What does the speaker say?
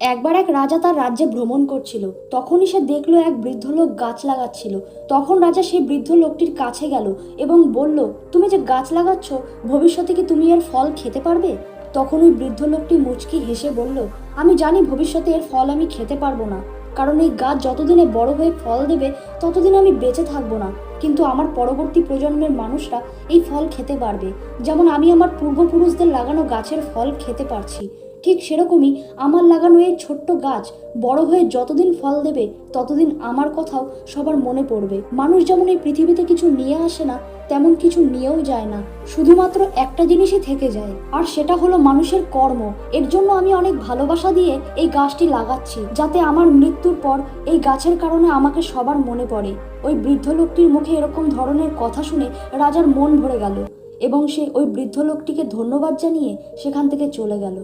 একবার এক রাজা তার রাজ্যে ভ্রমণ করছিল। তখনই সে দেখলো এক বৃদ্ধ লোক গাছ লাগাচ্ছিল। তখন রাজা সেই বৃদ্ধ লোকটির কাছে গেল এবং বলল, তুমি যে গাছ লাগাচ্ছ, ভবিষ্যতে কি তুমি এর ফল খেতে পারবে? তখন ওই বৃদ্ধ লোকটি মুচকি হেসে বলল, আমি জানি ভবিষ্যতে এর ফল আমি খেতে পারবো না, কারণ এই গাছ যতদিনে বড় হয়ে ফল দেবে ততদিন আমি বেঁচে থাকবো না। কিন্তু আমার পরবর্তী প্রজন্মের মানুষরা এই ফল খেতে পারবে, যেমন আমি আমার পূর্বপুরুষদের লাগানো গাছের ফল খেতে পারছি। ঠিক সেরকমই আমার লাগানো এই ছোট্ট গাছ বড় হয়ে যতদিন ফল দেবে ততদিন আমার কথাও সবার মনে পড়বে। মানুষ যেমন এই পৃথিবীতে কিছু নিয়ে আসে না, তেমন কিছু নিয়েও যায় না, শুধুমাত্র একটা জিনিসই থেকে যায়, আর সেটা হলো মানুষের কর্ম। এর জন্য আমি অনেক ভালোবাসা দিয়ে এই গাছটি লাগাচ্ছি, যাতে আমার মৃত্যুর পর এই গাছের কারণে আমাকে সবার মনে পড়ে। ওই বৃদ্ধ লোকটির মুখে এরকম ধরনের কথা শুনে রাজার মন ভরে গেল এবং সে ওই বৃদ্ধ লোকটিকে ধন্যবাদ জানিয়ে সেখান থেকে চলে গেল।